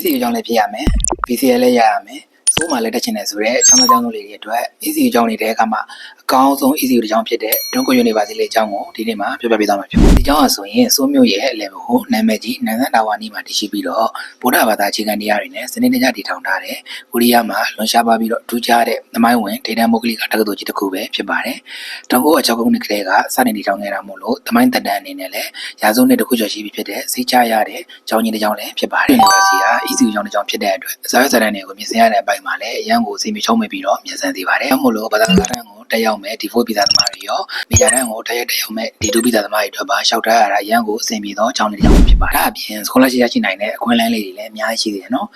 ECU ကြောင့်လည်းဖြစ်ရမယ် BCA လည်းရရမယ်စိုးမှလည်းတက်ချင်တယ်ဆိုတော့အချောင်းကြောင်းလေးတွေအတွက် ECU ကြောင့်နေတဲ့အခါမှာအကောင်းဆုံး ECU တစ်ကြောင်းဖြစ်တဲ့ Dongko University လေးအကြောင်းကိုဒီနေ့မှာပြောပြပေးသွားမှာဖြစ်ပါတယ်ဒီကြောင်းကဆိုရင်စိုးမျိုးရဲ့ level ကိုနာမည်ကြီးနန်းဆန်းတာဝါနီးမှာတည်ရှိပြီးတော့ဗုဒ္ဓဘာသာအခြေခံတရားတွေနဲ့စနစ်တကျတည်ထောင်ထားတဲ့ကိုရီးယားမှာလွန်ရှားပါပြီးတော့ထူးခြားတဲ့သမိုင်းဝင်ဒေတာမိုကလီကတက္ကသိုလ်ကြီးတစ်ခုပဲဖြစ်ပါတယ်1906ခုနှစ်ကတည်းကစတင်တည်ထောင်ခဲ့တာမို့လို့သမိုင်းတက်တန်းအနေနဲ့လည်းရာစုနှစ်တစ်ခုကျော်ရှိပြီဖြစ်တဲ့စိတ်ချရတဲ့ကျောင်းကြီးတစ်ကျောင်းလည်းဖြစ်ပါတယ် University က ECU ကျောင်းတစ်ကျောင်းဖြစ်တဲ့အတွက်ဇာတ်စာတမ်းတွေကိုမြင်စင်ရတဲ့အပိုင်းမှာလည်းအရန်ကိုစီမီချုံးမိပြီးတော့မြင်စင်သေးပါတယ်မို့လို့ဘာသာစကားတန်းကိုတက်ရောက်မဲ့ဒီ4ဗီဇသမားတွေရောမီဒီယာတန်းကိုတက်ရောက်မဲ့ဒီ2ဗီဇသမားတွေအတွက်ပါရှောက်ထားရတာအရန်ကိုအဆင်ပြေသောကျောင်းတစ်ကျောင်းဖြစ်ပါတယ်ဒါအပြင် scholarship ရရှိနိုင်တဲ့အခွင့်အလမ်းလေးတွေလည်းအများကြီးရှိသေးတယ်နော်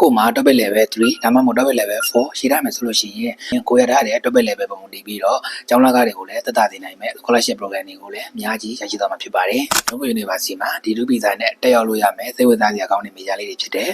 ကို့မှာ topic level 3ဒါမှမဟုတ် topic level 4ရှိရမယ်ဆိုလို့ရှိရင်ကိုရထားတဲ့ topic level ပုံတည်ပြီးတော့ကျောင်းလာကားတွေကိုလည်းသက်သာစေနိုင်မဲ့ scholarship program တွေကိုလည်းအများကြီးရရှိသွားမှာဖြစ်ပါတယ်Dongko University မှာဒီ2ဗီဇနဲ့တက်ရောက်လို့ရမယ်စိတ်ဝင်စားစရာကောင်းတဲ့မေဂျာလေးတွေဖြစ်တယ်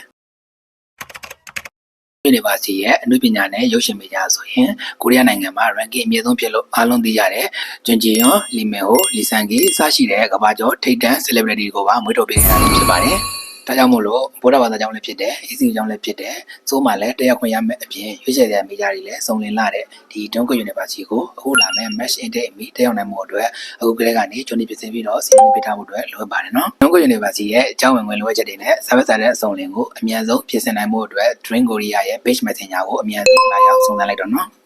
University ရဲ့အနုပညာနဲ့ရုပ်ရှင်မေဂျာဆိုရင်ကိုရီးယားနိုင်ငံမှာ ranking အမြင့်ဆုံးဖြစ်လို့အားလုံးသိရတဲ့ဂျွန်ဂျီယွန်လီမယ်ဟိုလီဆန်ဂီစရှိတဲ့ကမ္ဘာကျော်ထိပ်တန်း celebrity ကိုပါမွေးထုတ်ပေးနေတာဖြစ်ပါတယ်ဒါကြောင့်မို့လို့ဗုဒ္ဓဘာသာကျောင်းလည်းဖြစ်တယ် ECU ကျောင်းလည်းဖြစ်တယ်စိုးမှလည်းတက်ရောက်ခွင့်ရမယ့်အပြင်ရွေးချယ်စရာမေဂျာတွေလည်းစုံလင်လာတဲ့ဒီ Dongko University ကိုအခုလာမယ့် match intake အမီတက်ရောက်နိုင်မှုအတွက်အခုကလေးကနေကျွန်းနေပြင်ဆင်ပြီးတော့စီမံပေးထားမှုအတွက်လိုအပ်ပါတယ်နော် Dongko University ရဲ့အကြောင်းဝင်ခွင့်လိုအပ်ချက်တွေနဲ့စာပေစာတဲ့အစုံလင်ကိုအမြန်ဆုံးပြင်ဆင်နိုင်မှုအတွက် Dream Korea ရဲ့ page messenger ကိုအမြန်ဆုံးလာရောက်စုံစမ်းလိုက်တော့နော်